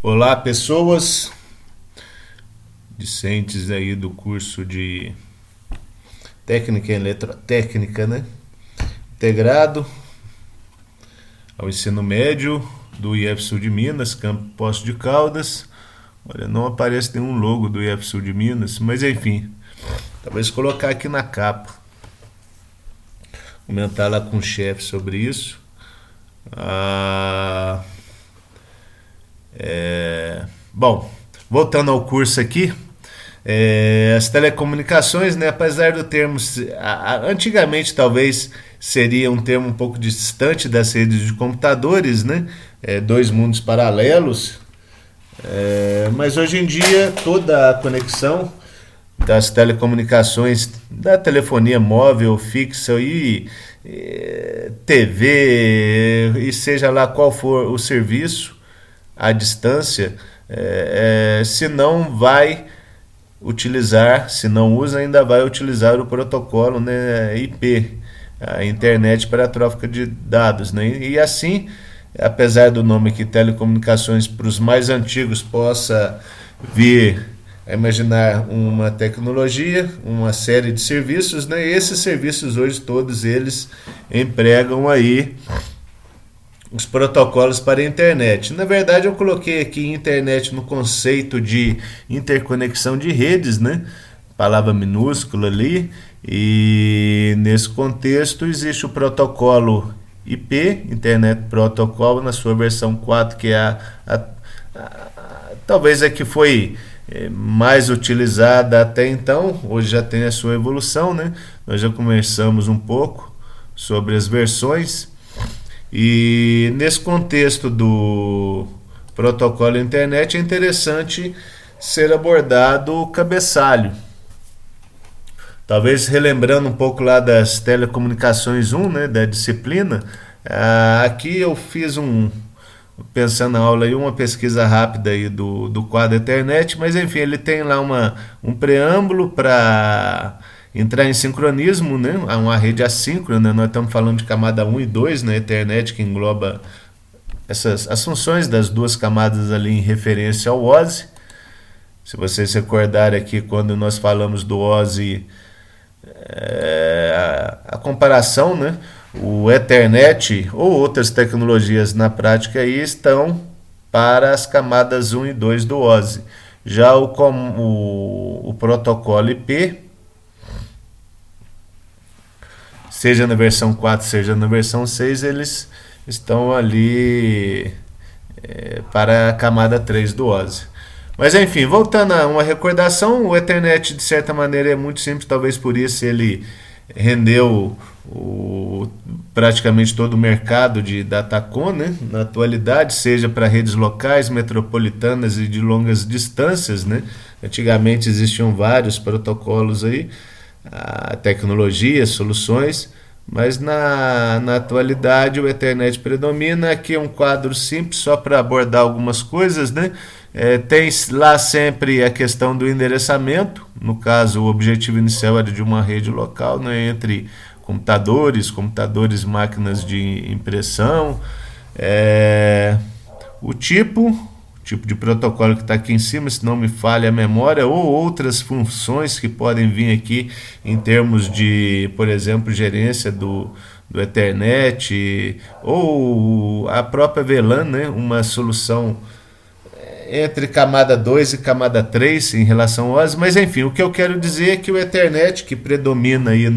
Olá, pessoas discentes aí do curso de Técnica em Eletrotécnica, né? Integrado ao ensino médio do IF Sul de Minas, Campo Poços de Caldas. Olha, não aparece nenhum logo do IF Sul de Minas, mas enfim, talvez colocar aqui na capa, comentar lá com o chefe sobre isso. Ah, Bom, voltando ao curso aqui, as telecomunicações, né, apesar do termo, antigamente talvez seria um termo um pouco distante das redes de computadores, né, dois mundos paralelos, mas hoje em dia toda a conexão das telecomunicações, da telefonia móvel, fixa e TV, e seja lá qual for o serviço, à distância, se não vai utilizar, se não usa, ainda vai utilizar o protocolo, né, IP, a internet para a troca de dados, né? E assim, apesar do nome que telecomunicações para os mais antigos possa vir a imaginar uma tecnologia, uma série de serviços, né? E esses serviços hoje todos eles empregam aí os protocolos para a internet. Na verdade, eu coloquei aqui internet no conceito de interconexão de redes, né? Palavra minúscula ali. E nesse contexto existe o protocolo IP, Internet Protocol, na sua versão 4, que é talvez a que foi mais utilizada até então. Hoje já tem a sua evolução, né? Nós já conversamos um pouco sobre as versões. E nesse contexto do protocolo internet é interessante ser abordado o cabeçalho. Talvez relembrando um pouco lá das telecomunicações 1, né, da disciplina, aqui eu fiz pensando na aula aí, uma pesquisa rápida aí do quadro Ethernet, mas enfim, ele tem lá um preâmbulo para entrar em sincronismo, né? Uma rede assíncrona, nós estamos falando de camada 1 e 2, né? Ethernet, que engloba as funções das duas camadas ali em referência ao OSI. Se vocês se recordarem aqui, quando nós falamos do OSI, a comparação, né? O Ethernet ou outras tecnologias na prática aí estão para as camadas 1 e 2 do OSI. Já o protocolo IP, seja na versão 4, seja na versão 6, eles estão ali para a camada 3 do OSI. Mas enfim, voltando a uma recordação, o Ethernet de certa maneira é muito simples, talvez por isso ele rendeu praticamente todo o mercado de datacom, né? Na atualidade, seja para redes locais, metropolitanas e de longas distâncias, né? Antigamente existiam vários protocolos aí, tecnologias, soluções, mas na atualidade o Ethernet predomina. Aqui é um quadro simples só para abordar algumas coisas, né? Tem lá sempre a questão do endereçamento. No caso, o objetivo inicial era de uma rede local, né, entre computadores, máquinas de impressão, o tipo de protocolo que está aqui em cima, se não me falha a memória, ou outras funções que podem vir aqui em termos de, por exemplo, gerência do Ethernet, ou a própria VLAN, né, uma solução entre camada 2 e camada 3 em relação ao OSI, mas enfim, o que eu quero dizer é que o Ethernet, que predomina aí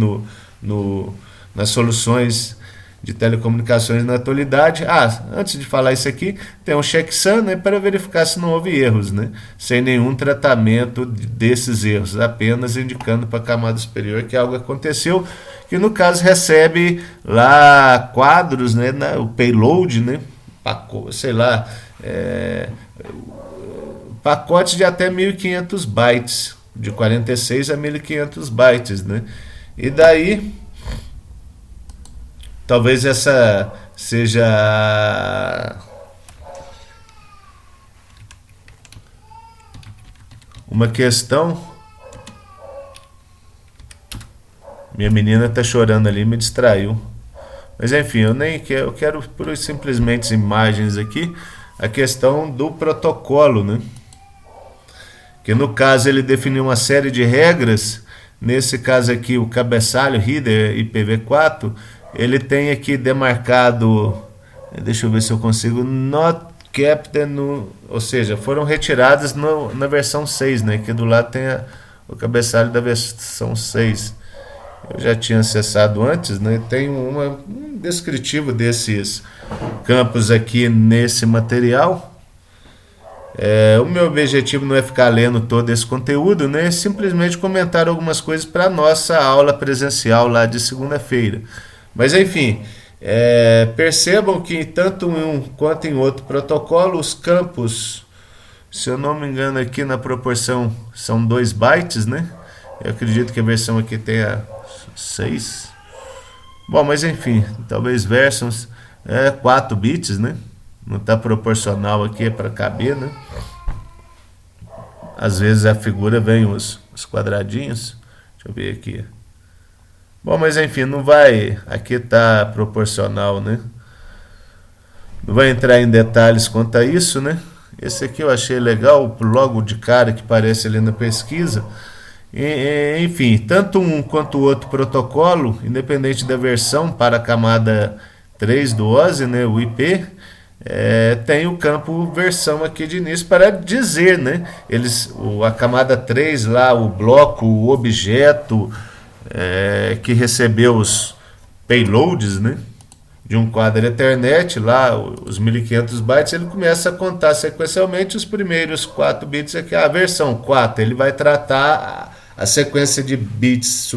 nas soluções de telecomunicações na atualidade. Antes de falar isso aqui, tem um checksum, né, para verificar se não houve erros, né, sem nenhum tratamento desses erros, apenas indicando para a camada superior que algo aconteceu, que no caso recebe lá quadros, né, o payload, né, sei lá, pacotes de até 1500 bytes, de 46 a 1500 bytes, né, e daí talvez essa seja uma questão. Minha menina está chorando ali, me distraiu. Mas enfim, eu nem quero, eu quero por simplesmente imagens aqui. a questão do protocolo, né? Que no caso ele definiu uma série de regras. Nesse caso aqui, o cabeçalho header IPv4, ele tem aqui demarcado, deixa eu ver se eu consigo, not kept no, ou seja, foram retiradas na versão 6, né? Que do lado tem o cabeçalho da versão 6. Eu já tinha acessado antes, né? Tem um descritivo desses campos aqui nesse material. O meu objetivo não é ficar lendo todo esse conteúdo, né? É simplesmente comentar algumas coisas para a nossa aula presencial lá de segunda-feira. Mas enfim, percebam que tanto em um quanto em outro protocolo, os campos, se eu não me engano aqui na proporção são 2 bytes, né? Eu acredito que a versão aqui tenha 6. Bom, mas enfim, talvez versions 4 bits, né? Não está proporcional aqui, é para caber, né? Às vezes a figura vem os quadradinhos. Deixa eu ver aqui. Bom, mas enfim, não vai... Aqui está proporcional, né? Não vai entrar em detalhes quanto a isso, né? Esse aqui eu achei legal, logo de cara que aparece ali na pesquisa. Enfim, tanto um quanto o outro protocolo, independente da versão, para a camada 3 do OSI, né, o IP, tem o campo versão aqui de início para dizer, né, a camada 3 lá, o bloco, o objeto que recebeu os payloads, né, de um quadro Ethernet, lá os 1500 bytes, ele começa a contar sequencialmente os primeiros 4 bits aqui, a versão 4, ele vai tratar a sequência de bits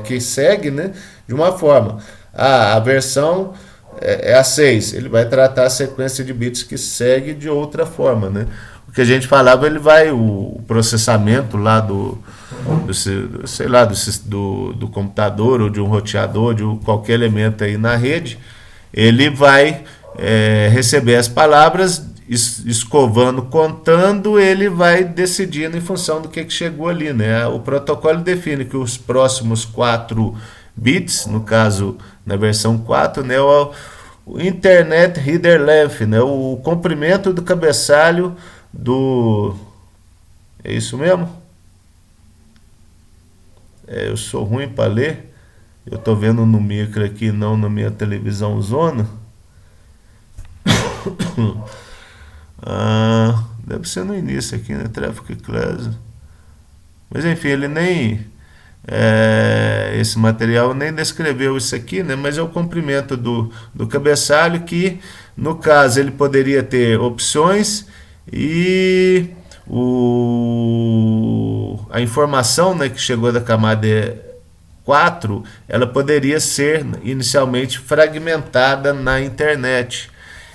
que segue, né, de uma forma. A versão é a 6, ele vai tratar a sequência de bits que segue de outra forma, né? O que a gente falava, o processamento lá do computador ou de um roteador, de qualquer elemento aí na rede, ele vai receber as palavras, escovando, contando, ele vai decidindo em função do que chegou ali, né? O protocolo define que os próximos 4 bits, no caso na versão 4, né, o Internet Header Length, né, o comprimento do cabeçalho do... É isso mesmo? Eu sou ruim para ler, eu estou vendo no micro aqui, não na minha televisão zona. Deve ser no início aqui, né, Traffic Class. Mas enfim, ele nem... esse material nem descreveu isso aqui, né? Mas é o comprimento do cabeçalho, que no caso ele poderia ter opções e a informação, né, que chegou da camada 4, ela poderia ser inicialmente fragmentada na internet.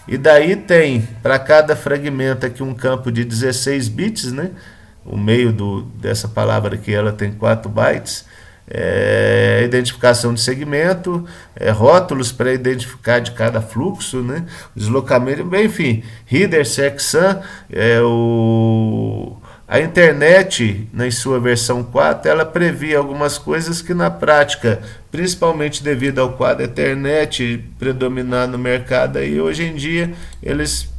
E daí tem para cada fragmento aqui um campo de 16 bits, né? O meio dessa palavra aqui, ela tem 4 bytes, identificação de segmento, rótulos para identificar de cada fluxo, né, deslocamento, enfim, header, checksum, a internet, na sua versão 4, ela previa algumas coisas que na prática, principalmente devido ao quadro Ethernet predominar no mercado, aí hoje em dia eles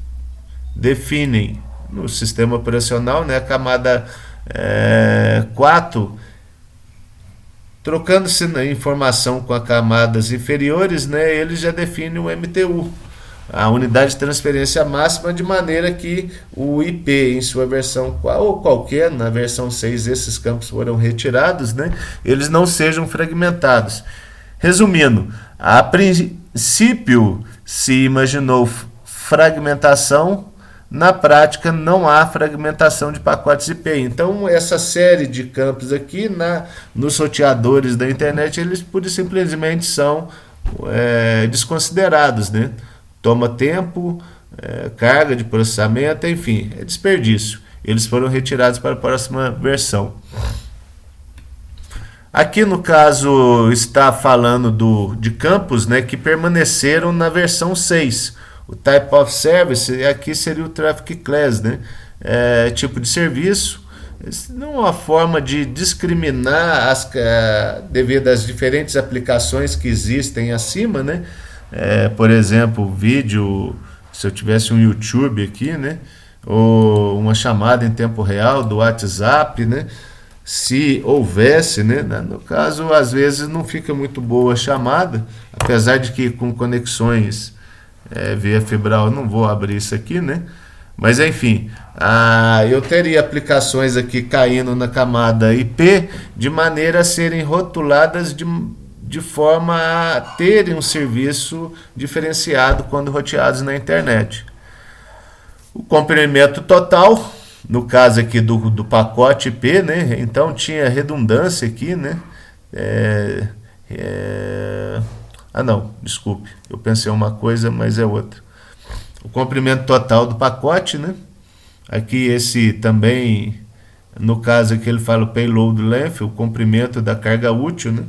definem no sistema operacional, né, a camada 4, trocando-se na informação com as camadas inferiores, né, ele já define o MTU, a unidade de transferência máxima, de maneira que o IP em sua versão ou qualquer, na versão 6 esses campos foram retirados, né, eles não sejam fragmentados. Resumindo, a princípio se imaginou fragmentação. Na prática, não há fragmentação de pacotes IP. Então, essa série de campos aqui, nos roteadores da internet, eles pura e simplesmente são desconsiderados, né? Toma tempo, carga de processamento, enfim, é desperdício. Eles foram retirados para a próxima versão. Aqui, no caso, está falando de campos, né, que permaneceram na versão 6. O Type of Service, aqui seria o Traffic Class, né? Tipo de serviço. Não é uma forma de discriminar devido às diferentes aplicações que existem acima, né? Por exemplo, vídeo se eu tivesse um YouTube aqui, né? Ou uma chamada em tempo real do WhatsApp, né? Se houvesse, né? No caso, às vezes não fica muito boa a chamada, apesar de que com conexões via fibra, eu não vou abrir isso aqui, né? Mas enfim, eu teria aplicações aqui caindo na camada IP de maneira a serem rotuladas de forma a terem um serviço diferenciado quando roteados na internet. O comprimento total, no caso aqui do pacote IP, né? Então tinha redundância aqui, né? Não, desculpe, eu pensei uma coisa, mas é outra. O comprimento total do pacote, né? Aqui esse também, no caso aqui ele fala o payload length, o comprimento da carga útil, né?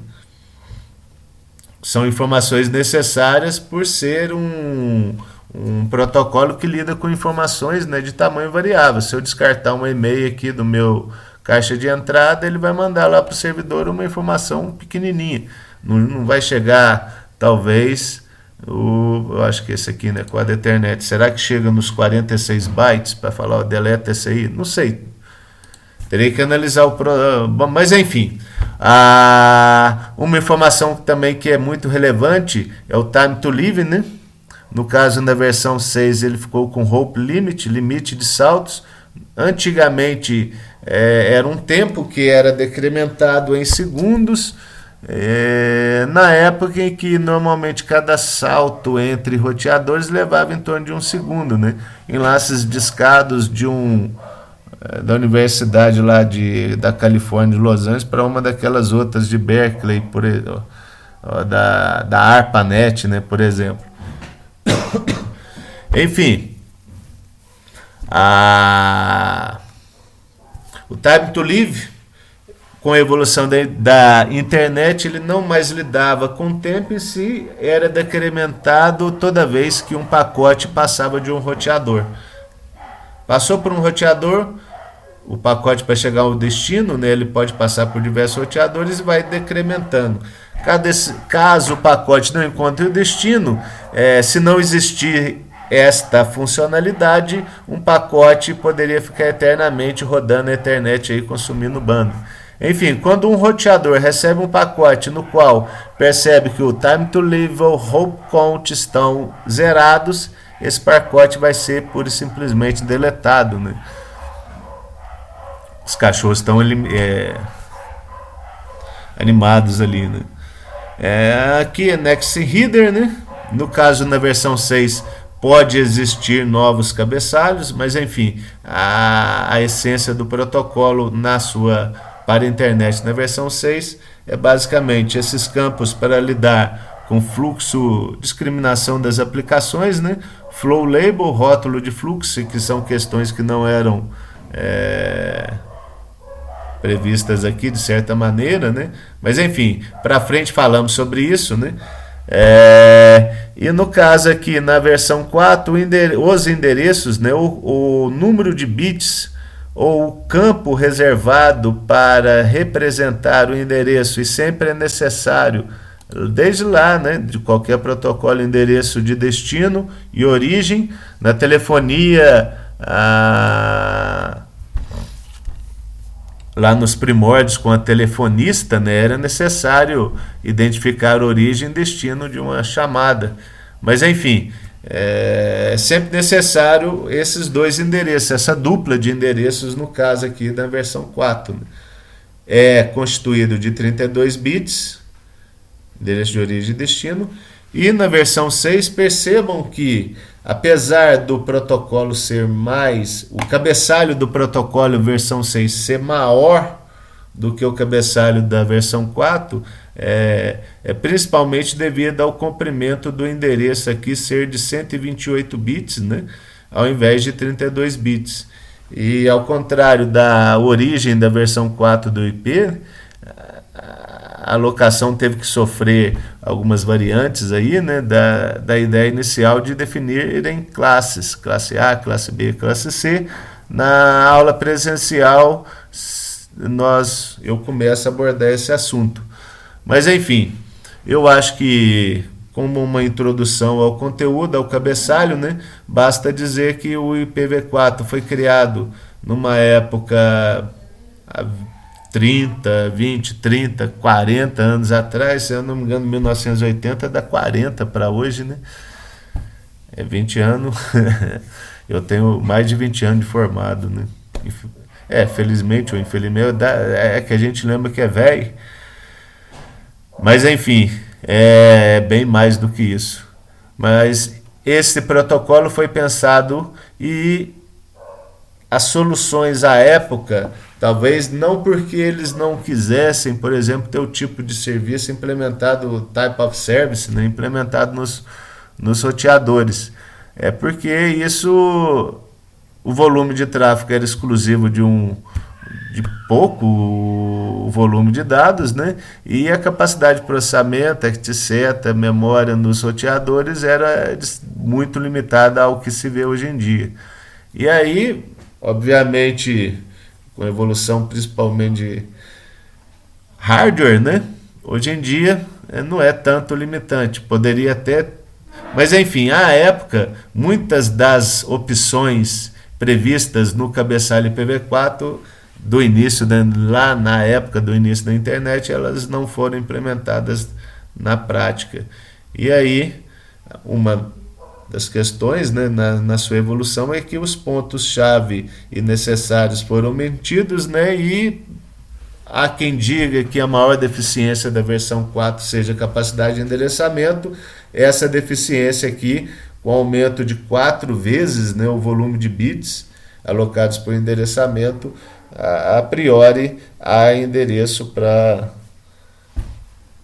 São informações necessárias por ser um protocolo que lida com informações, né, de tamanho variável. Se eu descartar um e-mail aqui do meu caixa de entrada, ele vai mandar lá para o servidor uma informação pequenininha. Não vai chegar, talvez, eu acho que esse aqui, né, Quad Ethernet, será que chega nos 46 bytes para falar, deleta esse aí? Não sei. Terei que analisar mas enfim, uma informação também que é muito relevante é o time to live, né? No caso, na versão 6, ele ficou com Hope Limit, limite de saltos. Antigamente, era um tempo que era decrementado em segundos, na época em que normalmente cada salto entre roteadores levava em torno de 1 segundo, né? Enlaces discados da universidade lá da Califórnia de Los Angeles para uma daquelas outras de Berkeley, da ARPANET, né, por exemplo. Enfim, o time to live, com a evolução da internet, ele não mais lidava com o tempo em si, era decrementado toda vez que um pacote passava de um roteador. Passou por um roteador, o pacote para chegar ao destino, né, ele pode passar por diversos roteadores e vai decrementando. Caso o pacote não encontre o destino, se não existir esta funcionalidade, um pacote poderia ficar eternamente rodando a internet aí, consumindo banda. Enfim, quando um roteador recebe um pacote no qual percebe que o time to live ou hope count estão zerados, esse pacote vai ser pura e simplesmente deletado, né? Os cachorros estão animados ali, né? Aqui é Next Header, né? No caso, na versão 6, pode existir novos cabeçalhos, mas enfim, a essência do protocolo para a internet na versão 6 é basicamente esses campos para lidar com fluxo, discriminação das aplicações, né? Flow label, rótulo de fluxo, que são questões que não eram previstas aqui de certa maneira, né? Mas enfim, para frente falamos sobre isso, né? E no caso aqui na versão 4, os endereços, né? O número de bits ou o campo reservado para representar o endereço, e sempre é necessário, desde lá, né, de qualquer protocolo, endereço de destino e origem. Na telefonia, lá nos primórdios com a telefonista, né, era necessário identificar origem e destino de uma chamada. Mas enfim, é sempre necessário esses dois endereços, essa dupla de endereços, no caso aqui da versão 4. Né? É constituído de 32 bits, endereço de origem e destino. E na versão 6, percebam que, apesar do protocolo ser o cabeçalho do protocolo versão 6 ser maior do que o cabeçalho da versão 4, principalmente devido ao comprimento do endereço aqui ser de 128 bits, né, ao invés de 32 bits. E ao contrário da origem da versão 4 do IP, a alocação teve que sofrer algumas variantes aí, né, da ideia inicial de definir em classes, classe A, classe B, classe C. Na aula presencial eu começo a abordar esse assunto. Mas enfim, eu acho que como uma introdução ao conteúdo, ao cabeçalho, né? Basta dizer que o IPv4 foi criado numa época há 30, 20, 30, 40 anos atrás, se eu não me engano, 1980 dá 40 para hoje, né? É 20 anos. Eu tenho mais de 20 anos de formado, né? Felizmente ou infelizmente, é que a gente lembra que é velho. Mas enfim, é bem mais do que isso. Mas esse protocolo foi pensado e as soluções à época, talvez não porque eles não quisessem, por exemplo, ter o tipo de serviço implementado, o type of service, né, implementado nos roteadores. É porque isso, o volume de tráfego era exclusivo de pouco volume de dados, né? E a capacidade de processamento, etc., memória nos roteadores era muito limitada ao que se vê hoje em dia. E aí, obviamente, com a evolução principalmente de hardware, né? Hoje em dia não é tanto limitante, poderia até. Mas enfim, à época, muitas das opções previstas no cabeçalho IPv4 do início, lá na época do início da internet, elas não foram implementadas na prática. E aí, uma das questões, né, na sua evolução é que os pontos-chave e necessários foram mantidos, né, e há quem diga que a maior deficiência da versão 4 seja a capacidade de endereçamento. Essa deficiência aqui, com aumento de 4 vezes, né, o volume de bits alocados por endereçamento, a priori há endereço para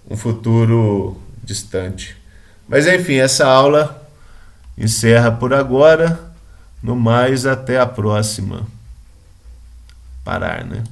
um futuro distante. Mas enfim, essa aula encerra por agora. No mais, até a próxima. Parar, né?